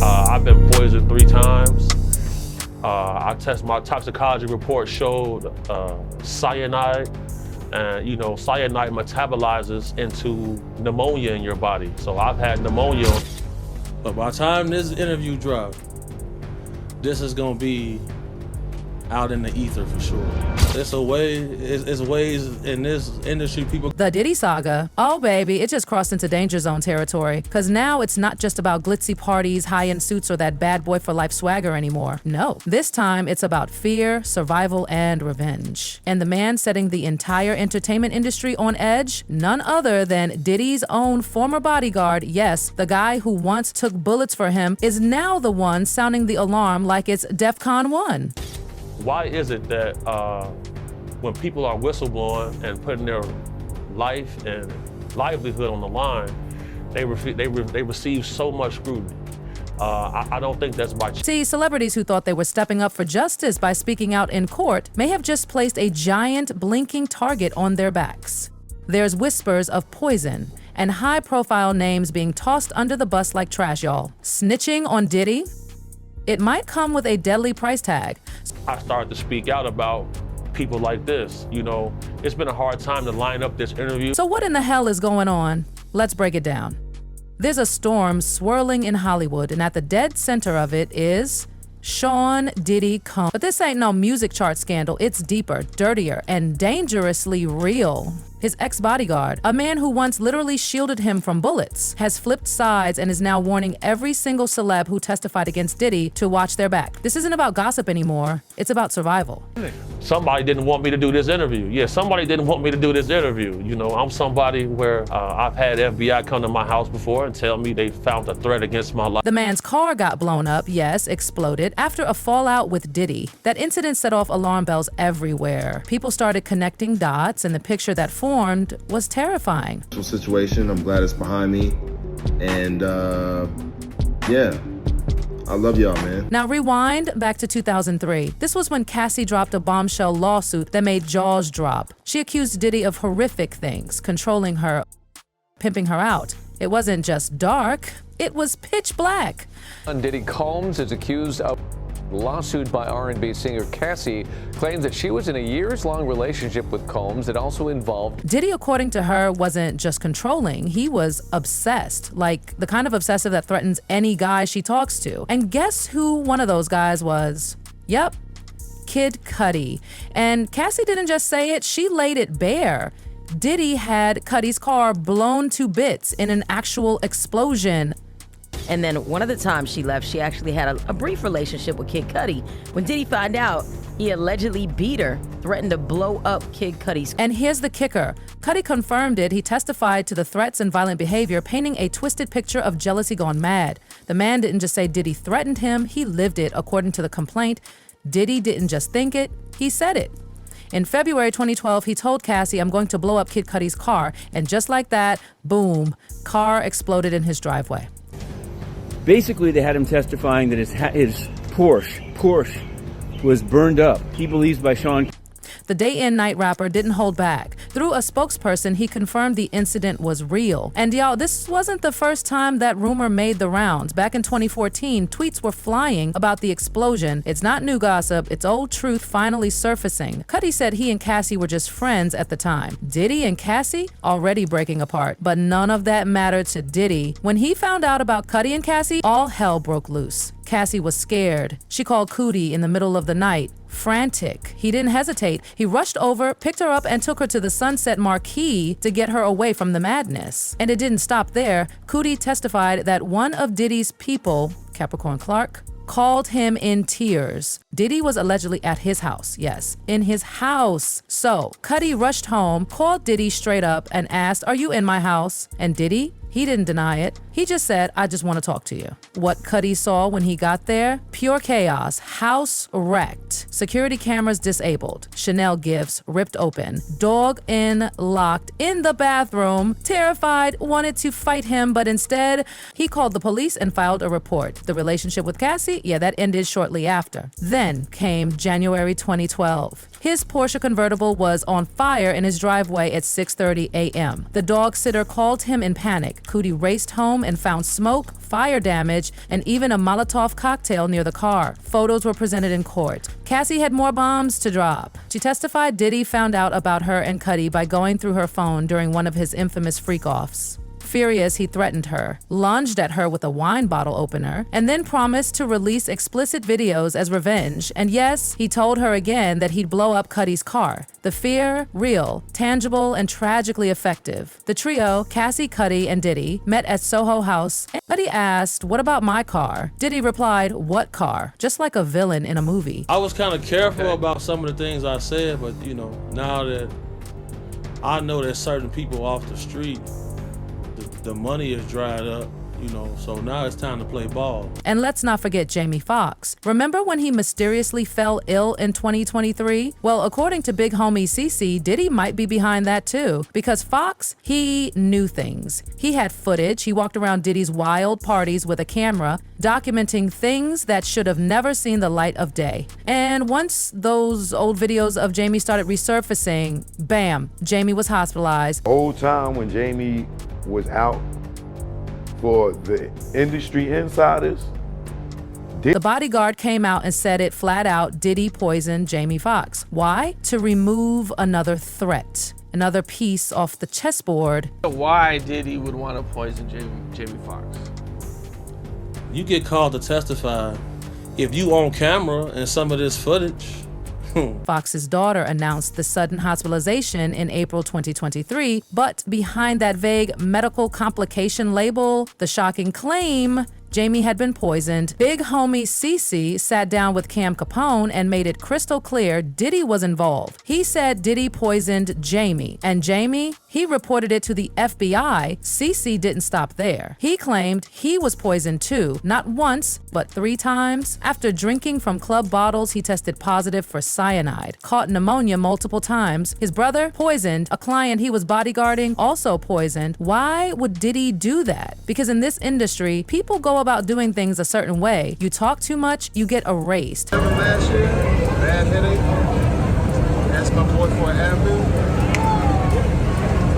I've been poisoned 3 times. My toxicology report showed cyanide, and cyanide metabolizes into pneumonia in your body. So I've had pneumonia. But by the time this interview drops, this is gonna be out in the ether for sure. It's ways in this industry people. The Diddy saga, oh baby, it just crossed into danger zone territory. Cause now it's not just about glitzy parties, high-end suits, or that bad boy for life swagger anymore. No, this time it's about fear, survival, and revenge. And the man setting the entire entertainment industry on edge, none other than Diddy's own former bodyguard, yes, the guy who once took bullets for him, is now the one sounding the alarm like it's DEFCON 1. Why is it that when people are whistleblowing and putting their life and livelihood on the line, they receive so much scrutiny? I don't think that's by chance. See, celebrities who thought they were stepping up for justice by speaking out in court may have just placed a giant blinking target on their backs. There's whispers of poison and high-profile names being tossed under the bus like trash, y'all. Snitching on Diddy? It might come with a deadly price tag. I started to speak out about people like this. It's been a hard time to line up this interview. So what in the hell is going on? Let's break it down. There's a storm swirling in Hollywood, and at the dead center of it is Sean Diddy Combs. But this ain't no music chart scandal. It's deeper, dirtier, and dangerously real. His ex-bodyguard, a man who once literally shielded him from bullets, has flipped sides and is now warning every single celeb who testified against Diddy to watch their back. This isn't about gossip anymore. It's about survival. Somebody didn't want me to do this interview. Yeah, somebody didn't want me to do this interview. I'm somebody where I've had FBI come to my house before and tell me they found a threat against my life. The man's car got blown up, yes, exploded, after a fallout with Diddy. That incident set off alarm bells everywhere. People started connecting dots, and the picture that formed was terrifying. Situation, I'm glad it's behind me, and yeah, I love y'all, man. Now rewind back to 2003. This was when Cassie dropped a bombshell lawsuit that made jaws drop. She accused Diddy of horrific things, controlling her, pimping her out. It wasn't just dark, it was pitch black. Diddy Combs is accused of lawsuit by R&B singer Cassie claims that she was in a years-long relationship with Combs that also involved. Diddy, according to her, wasn't just controlling, he was obsessed, like the kind of obsessive that threatens any guy she talks to. And guess who one of those guys was? Yep, Kid Cudi. And Cassie didn't just say it, she laid it bare. Diddy had Cudi's car blown to bits in an actual explosion. And then one of the times she left, she actually had a brief relationship with Kid Cudi. When Diddy found out, he allegedly beat her, threatened to blow up Kid Cudi's. And here's the kicker. Cudi confirmed it. He testified to the threats and violent behavior, painting a twisted picture of jealousy gone mad. The man didn't just say Diddy threatened him, he lived it, according to the complaint. Diddy didn't just think it, he said it. In February 2012, he told Cassie, "I'm going to blow up Kid Cudi's car." And just like that, boom, car exploded in his driveway. Basically, they had him testifying that his Porsche was burned up. He believes by Sean. The Day and Night rapper didn't hold back. Through a spokesperson, he confirmed the incident was real. And y'all, this wasn't the first time that rumor made the rounds. Back in 2014, tweets were flying about the explosion. It's not new gossip, it's old truth finally surfacing. Cudi said he and Cassie were just friends at the time. Diddy and Cassie already breaking apart. But none of that mattered to Diddy. When he found out about Cudi and Cassie, all hell broke loose. Cassie was scared. She called Cudi in the middle of the night. Frantic. He didn't hesitate. He rushed over, picked her up, and took her to the Sunset Marquee to get her away from the madness. And it didn't stop there. Cudi testified that one of Diddy's people, Capricorn Clark, called him in tears. Diddy was allegedly at his house. Yes, in his house. So Cudi rushed home, called Diddy straight up, and asked, "Are you in my house?" And Diddy, he didn't deny it. He just said, "I just want to talk to you." What Cudi saw when he got there? Pure chaos. House wrecked. Security cameras disabled. Chanel gifts ripped open. Dog locked in the bathroom. Terrified, wanted to fight him, but instead, he called the police and filed a report. The relationship with Cassie, yeah, that ended shortly after. Then came January 2012. His Porsche convertible was on fire in his driveway at 6:30 a.m. The dog sitter called him in panic. week, Cootie raced home and found smoke, fire damage, and even a Molotov cocktail near the car. Photos were presented in court. Cassie had more bombs to drop. She testified Diddy found out about her and Cuddy by going through her phone during one of his infamous freak-offs. Furious, he threatened her, lunged at her with a wine bottle opener, and then promised to release explicit videos as revenge. And yes, he told her again that he'd blow up Cuddy's car. The fear, real, tangible, and tragically effective. The trio, Cassie, Cuddy, and Diddy, met at Soho House. Cuddy asked, "What about my car?" Diddy replied, "What car?" Just like a villain in a movie. I was kind of careful about some of the things I said, but now that I know that certain people off the street, the money is dried up, so now it's time to play ball. And let's not forget Jamie Foxx. Remember when he mysteriously fell ill in 2023? Well, according to big homie CeCe, Diddy might be behind that too, because Foxx, he knew things. He had footage. He walked around Diddy's wild parties with a camera, documenting things that should have never seen the light of day. And once those old videos of Jamie started resurfacing, bam, Jamie was hospitalized. Old time when Jamie was out, for the industry insiders, The Bodyguard came out and said it flat out, Diddy poisoned Jamie Foxx. Why? To remove another threat, another piece off the chessboard. Why Diddy would want to poison Jamie Foxx? You get called to testify if you on camera and some of this footage. Fox's daughter announced the sudden hospitalization in April 2023, but behind that vague medical complication label, the shocking claim Jamie had been poisoned. Big homie CeCe sat down with Cam Capone and made it crystal clear Diddy was involved. He said Diddy poisoned Jamie, and Jamie, he reported it to the FBI. CeCe didn't stop there. He claimed he was poisoned too, not once, but 3 times. After drinking from club bottles, he tested positive for cyanide, caught pneumonia multiple times. His brother, poisoned. A client he was bodyguarding, also poisoned. Why would Diddy do that? Because in this industry, people go about doing things a certain way. You talk too much, you get erased. Last year, bad headache. Asked my boy for an Advil.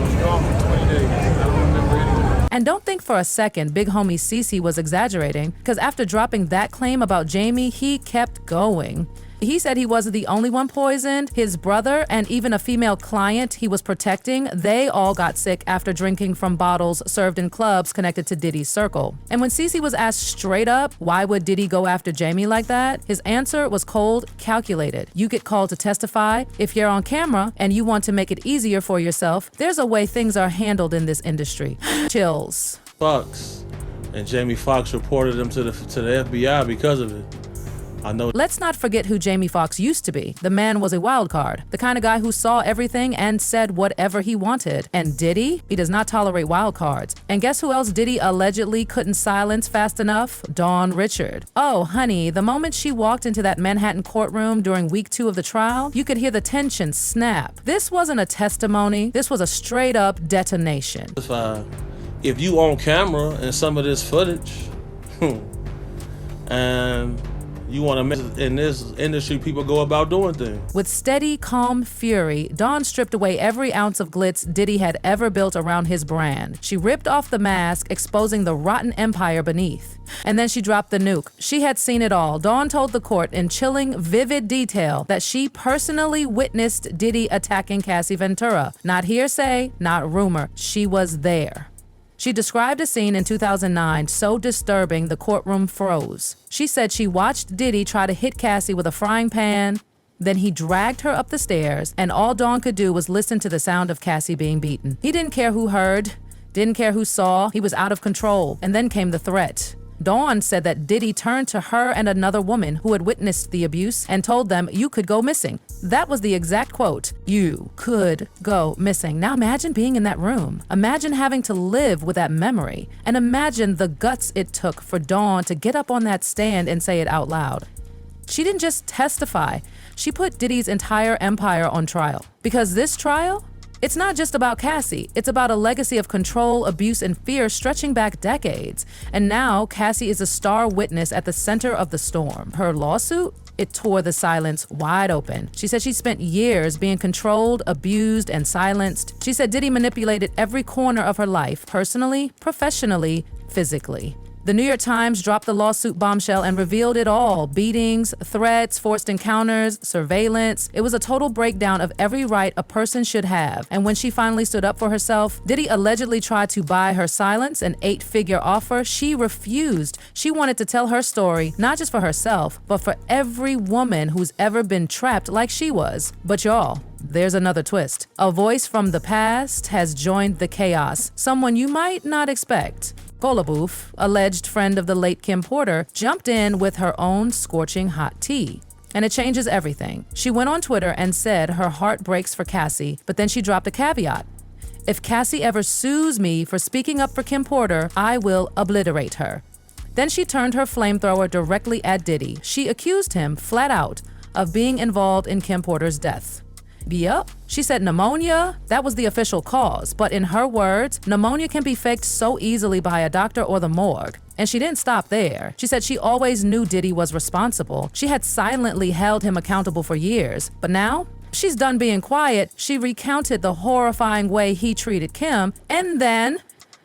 Was gone for 20 days. I don't remember anything. And don't think for a second big homie CeCe was exaggerating, because after dropping that claim about Jamie, he kept going. He said he wasn't the only one poisoned. His brother and even a female client he was protecting, they all got sick after drinking from bottles served in clubs connected to Diddy's circle. And when CeCe was asked straight up, why would Diddy go after Jamie like that? His answer was cold, calculated. You get called to testify. If you're on camera and you want to make it easier for yourself, there's a way things are handled in this industry. Chills. Fox and Jamie Foxx reported him to the FBI because of it. I know. Let's not forget who Jamie Foxx used to be. The man was a wild card, the kind of guy who saw everything and said whatever he wanted. And Diddy, he does not tolerate wild cards. And guess who else Diddy allegedly couldn't silence fast enough? Dawn Richard. Oh, honey, the moment she walked into that Manhattan courtroom during week 2 of the trial, you could hear the tension snap. This wasn't a testimony. This was a straight up detonation. If you on camera and some of this footage, and you want to make in this industry, people go about doing things. With steady, calm fury, Dawn stripped away every ounce of glitz Diddy had ever built around his brand. She ripped off the mask, exposing the rotten empire beneath. And then she dropped the nuke. She had seen it all. Dawn told the court in chilling, vivid detail that she personally witnessed Diddy attacking Cassie Ventura. Not hearsay, not rumor. She was there. She described a scene in 2009 so disturbing the courtroom froze. She said she watched Diddy try to hit Cassie with a frying pan, then he dragged her up the stairs, and all Dawn could do was listen to the sound of Cassie being beaten. He didn't care who heard, didn't care who saw, he was out of control. And then came the threat. Dawn said that Diddy turned to her and another woman who had witnessed the abuse and told them, "You could go missing." That was the exact quote. You could go missing. Now imagine being in that room. Imagine having to live with that memory. And imagine the guts it took for Dawn to get up on that stand and say it out loud. She didn't just testify. She put Diddy's entire empire on trial. Because this trial, It's not just about Cassie. It's about a legacy of control, abuse, and fear stretching back decades. And now Cassie is a star witness at the center of the storm. Her lawsuit? It tore the silence wide open. She said she spent years being controlled, abused, and silenced. She said Diddy manipulated every corner of her life, personally, professionally, physically. The New York Times dropped the lawsuit bombshell and revealed it all. Beatings, threats, forced encounters, surveillance. It was a total breakdown of every right a person should have. And when she finally stood up for herself, Diddy allegedly tried to buy her silence, an 8-figure offer. She refused. She wanted to tell her story, not just for herself, but for every woman who's ever been trapped like she was. But y'all, there's another twist. A voice from the past has joined the chaos, someone you might not expect. Golaboof, alleged friend of the late Kim Porter, jumped in with her own scorching hot tea. And it changes everything. She went on Twitter and said her heart breaks for Cassie, but then she dropped a caveat. If Cassie ever sues me for speaking up for Kim Porter, I will obliterate her. Then she turned her flamethrower directly at Diddy. She accused him, flat out, of being involved in Kim Porter's death. Yup, she said pneumonia, that was the official cause, but in her words, pneumonia can be faked so easily by a doctor or the morgue. And she didn't stop there. She said she always knew Diddy was responsible. She had silently held him accountable for years. But now, she's done being quiet. She recounted the horrifying way he treated Kim, and then,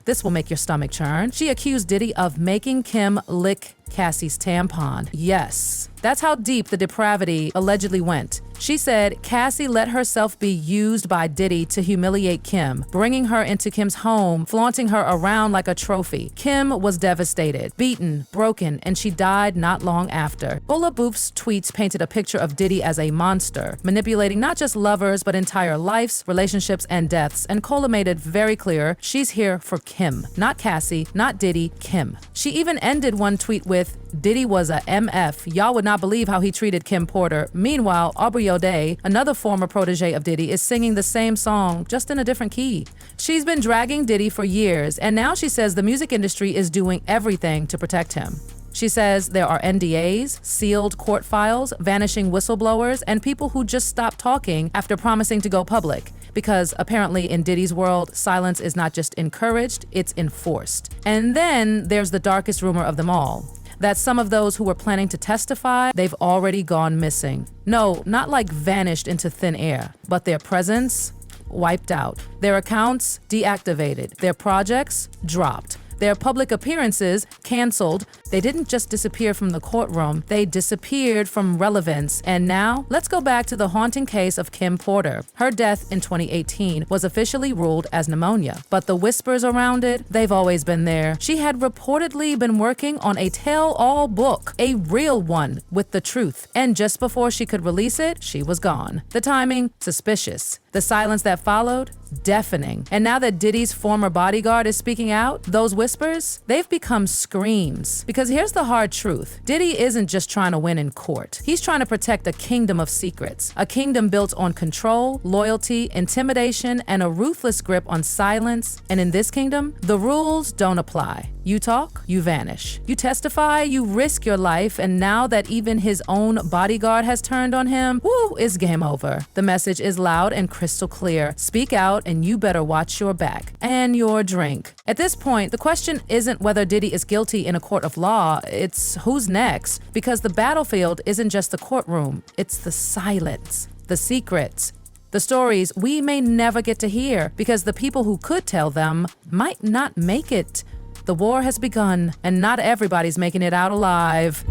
this will make your stomach churn, she accused Diddy of making Kim lick Cassie's tampon. Yes, that's how deep the depravity allegedly went. She said Cassie let herself be used by Diddy to humiliate Kim, bringing her into Kim's home, flaunting her around like a trophy. Kim was devastated, beaten, broken, and she died not long after. Golaboof's tweets painted a picture of Diddy as a monster, manipulating not just lovers, but entire lives, relationships, and deaths. And Cola made it very clear she's here for Kim, not Cassie, not Diddy, Kim. She even ended one tweet with, Diddy was a MF. Y'all would not believe how he treated Kim Porter. Meanwhile, Aubrey O'Day, another former protege of Diddy, is singing the same song, just in a different key. She's been dragging Diddy for years, and now she says the music industry is doing everything to protect him. She says there are NDAs, sealed court files, vanishing whistleblowers, and people who just stopped talking after promising to go public. Because apparently in Diddy's world, silence is not just encouraged, it's enforced. And then there's the darkest rumor of them all, that some of those who were planning to testify, they've already gone missing. No, not like vanished into thin air, but their presence wiped out. Their accounts deactivated. Their projects dropped. Their public appearances canceled. They didn't just disappear from the courtroom, they disappeared from relevance. And now, let's go back to the haunting case of Kim Porter. Her death in 2018 was officially ruled as pneumonia, but the whispers around it, they've always been there. She had reportedly been working on a tell-all book, a real one, with the truth. And just before she could release it, she was gone. The timing, suspicious. The silence that followed, deafening. And now that Diddy's former bodyguard is speaking out, those whispers, they've become screams. Because here's the hard truth. Diddy isn't just trying to win in court. He's trying to protect a kingdom of secrets. A kingdom built on control, loyalty, intimidation, and a ruthless grip on silence. And in this kingdom, the rules don't apply. You talk, you vanish. You testify, you risk your life, and now that even his own bodyguard has turned on him, woo, it's game over. The message is loud and crystal clear. Speak out, and you better watch your back and your drink. At this point, the question isn't whether Diddy is guilty in a court of law, it's who's next, because the battlefield isn't just the courtroom, it's the silence, the secrets, the stories we may never get to hear because the people who could tell them might not make it. The war has begun, and not everybody's making it out alive.